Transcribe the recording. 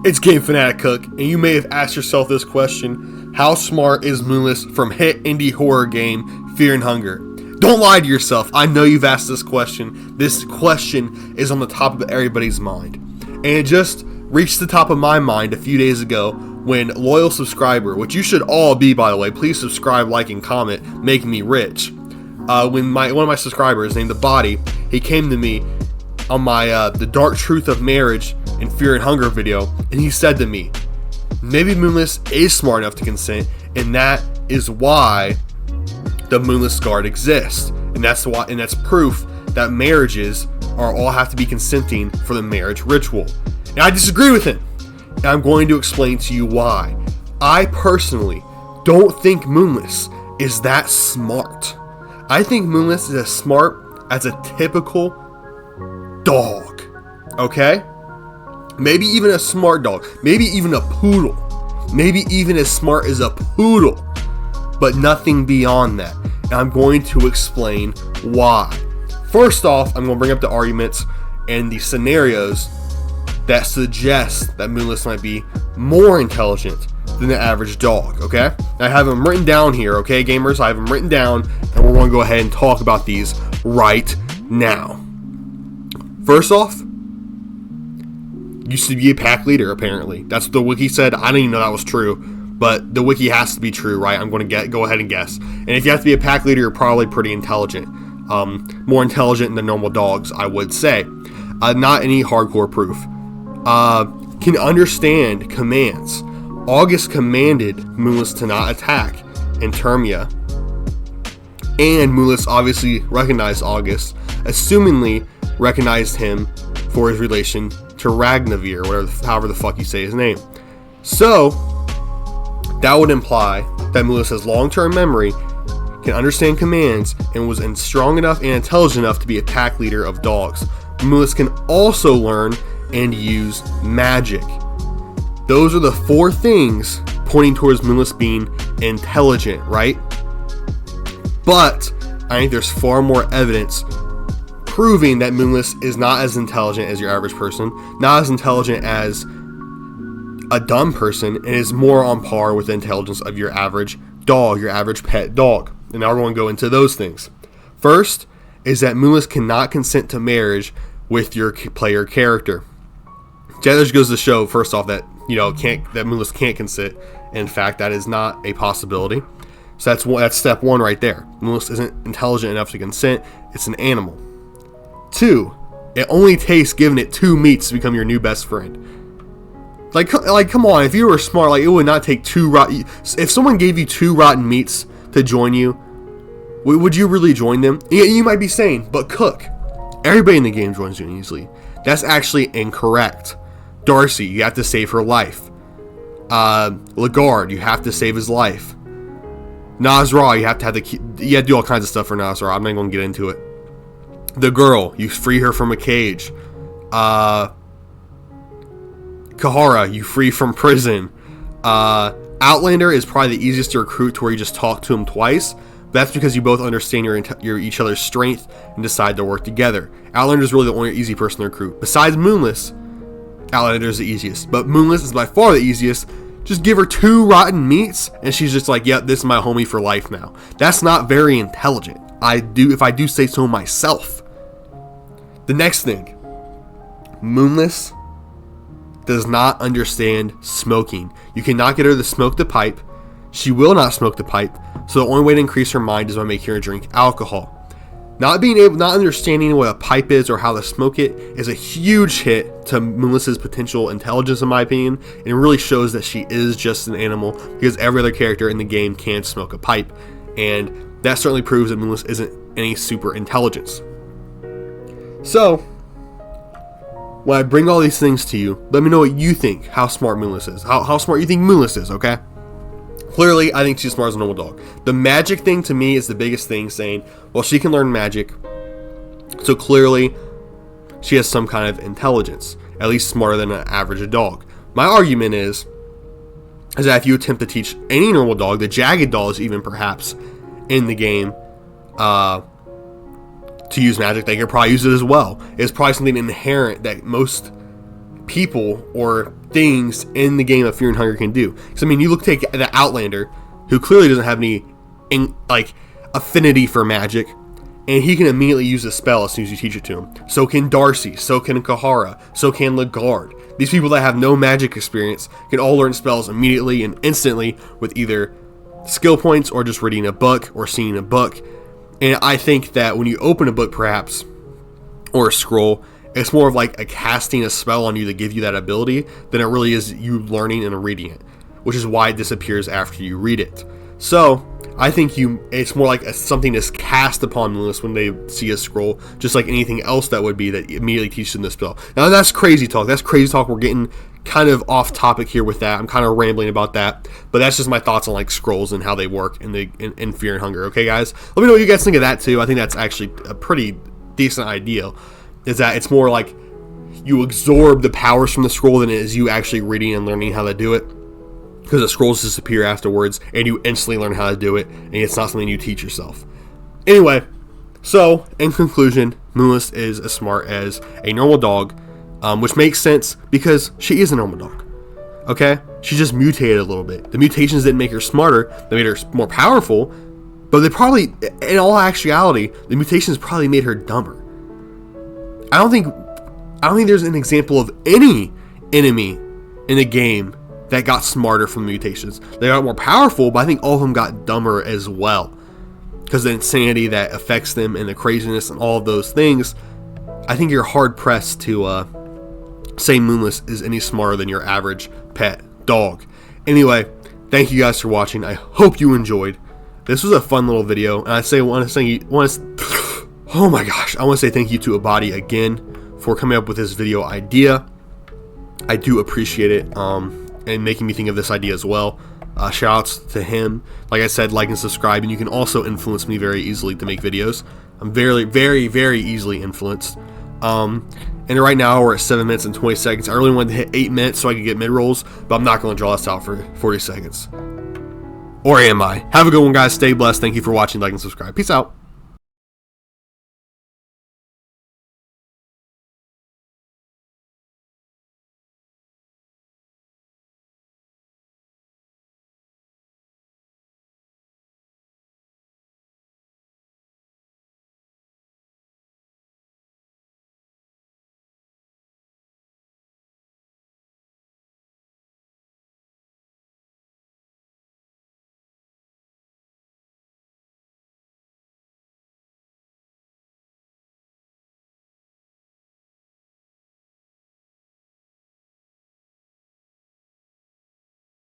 It's Game Fanatic Cook, and you may have asked yourself this question: how smart is Moonless from hit indie horror game Fear and Hunger? Don't lie to yourself. I know you've asked this question. This question is on the top of everybody's mind. And it just reached the top of my mind a few days ago when loyal subscriber, which you should all be, by the way, please subscribe, like, and comment, making me rich. When one of my subscribers named The Body, he came to me on my The Dark Truth of Marriage and Fear and Hunger video, and he said to me, maybe Moonless is smart enough to consent, and that is why the Moonless Guard exists, and that's proof that marriages all have to be consenting for the marriage ritual. And I disagree with him, and I'm going to explain to you why. I personally don't think Moonless is that smart. I think Moonless is as smart as a typical dog, okay? Maybe even a smart dog, maybe even a poodle, maybe even as smart as a poodle, but nothing beyond that. And I'm going to explain why. First off, I'm going to bring up the arguments and the scenarios that suggest that Moonless might be more intelligent than the average dog, okay? I have them written down here, okay, gamers? I have them written down, and we're going to go ahead and talk about these right now. First off, used to be a pack leader, apparently. That's what the wiki said. I didn't even know that was true, but the wiki has to be true, right? I'm going to go ahead and guess. And if you have to be a pack leader, you're probably pretty intelligent. More intelligent than normal dogs, I would say. Not any hardcore proof. Can understand commands. August commanded Moonless to not attack in Termina. And Moonless obviously recognized August, assumingly recognized him for his relation to Ragnavir, however the fuck you say his name. So, that would imply that Moonless has long-term memory, can understand commands, and was strong enough and intelligent enough to be a pack leader of dogs. Moonless can also learn and use magic. Those are the four things pointing towards Moonless being intelligent, right? But I think there's far more evidence proving that Moonless is not as intelligent as your average person, not as intelligent as a dumb person, and is more on par with the intelligence of your average dog, your average pet dog. And now we're going to go into those things. First is that Moonless cannot consent to marriage with your player character. That just goes to show, first off, that that Moonless can't consent. In fact, that is not a possibility. So that's step one right there. Moonless isn't intelligent enough to consent. It's an animal. 2, it only takes giving it 2 meats to become your new best friend. Like come on, if you were smart, it would not take 2 rotten. If someone gave you 2 rotten meats to join you, would you really join them? Yeah, you might be saying, but Cook, everybody in the game joins you easily. That's actually incorrect. Darcy, you have to save her life. Lagarde, you have to save his life. Nazra, you have to have you have to do all kinds of stuff for Nazra. I'm not going to get into it. The girl, you free her from a cage. Kahara, you free from prison. Outlander is probably the easiest to recruit to where you just talk to him twice. That's because you both understand your each other's strength and decide to work together. Outlander is really the only easy person to recruit. Besides Moonless, Outlander is the easiest. But Moonless is by far the easiest. Just give her 2 rotten meats, and she's just like, yep, this is my homie for life now. That's not very intelligent. If I do say so myself. The next thing, Moonless does not understand smoking. You cannot get her to smoke the pipe. She will not smoke the pipe. So the only way to increase her mind is by making her drink alcohol. Not understanding what a pipe is or how to smoke it is a huge hit to Moonless's potential intelligence, in my opinion. And it really shows that she is just an animal, because every other character in the game can smoke a pipe. And that certainly proves that Moonless isn't any super intelligence. So, when I bring all these things to you, let me know what you think, how smart Moonless is. How smart you think Moonless is, okay? Clearly, I think she's smart as a normal dog. The magic thing to me is the biggest thing, saying, well, she can learn magic, so clearly she has some kind of intelligence, at least smarter than an average dog. My argument is that if you attempt to teach any normal dog, the jagged dogs even perhaps, in the game, to use magic, they can probably use it as well. It's probably something inherent that most people, or things in the game of Fear and Hunger can do. Because, I mean, you take the Outlander, who clearly doesn't have any, like, affinity for magic, and he can immediately use a spell as soon as you teach it to him. So can Darcy, so can Kahara, so can Legard. These people that have no magic experience can all learn spells immediately and instantly with either skill points or just reading a book or seeing a book. And I think that when you open a book, perhaps, or a scroll, it's more of like a casting a spell on you to give you that ability than it really is you learning and reading it, which is why it disappears after you read it. So I think it's more like something is cast upon Moonless when they see a scroll, just like anything else that would be that immediately teaches them the spell. Now that's crazy talk. That's crazy talk. We're getting kind of off topic here with that. I'm kind of rambling about that, but that's just my thoughts on like scrolls and how they work in Fear and Hunger. Okay, guys, let me know what you guys think of that too. I think that's actually a pretty decent idea. Is that it's more like you absorb the powers from the scroll than it is you actually reading and learning how to do it. Because the scrolls disappear afterwards, and you instantly learn how to do it, and it's not something you teach yourself. Anyway, so, in conclusion, Moonless is as smart as a normal dog, which makes sense because she is a normal dog. Okay? She just mutated a little bit. The mutations didn't make her smarter, they made her more powerful, but they probably, in all actuality, the mutations probably made her dumber. I don't think there's an example of any enemy in the game that got smarter from the mutations. They got more powerful, but I think all of them got dumber as well. Because the insanity that affects them and the craziness and all of those things, I think you're hard pressed to say Moonless is any smarter than your average pet dog. Anyway, thank you guys for watching. I hope you enjoyed. This was a fun little video, and I want to say thank you to Abadi again for coming up with this video idea. I do appreciate it. And making me think of this idea as well. Shout outs to him. Like I said, like and subscribe, and you can also influence me very easily to make videos. I'm very, very, very easily influenced. And right now we're at 7 minutes and 20 seconds. I really wanted to hit 8 minutes so I could get mid-rolls, but I'm not going to draw this out for 40 seconds. Or am I? Have a good one, guys. Stay blessed. Thank you for watching, like, and subscribe. Peace out.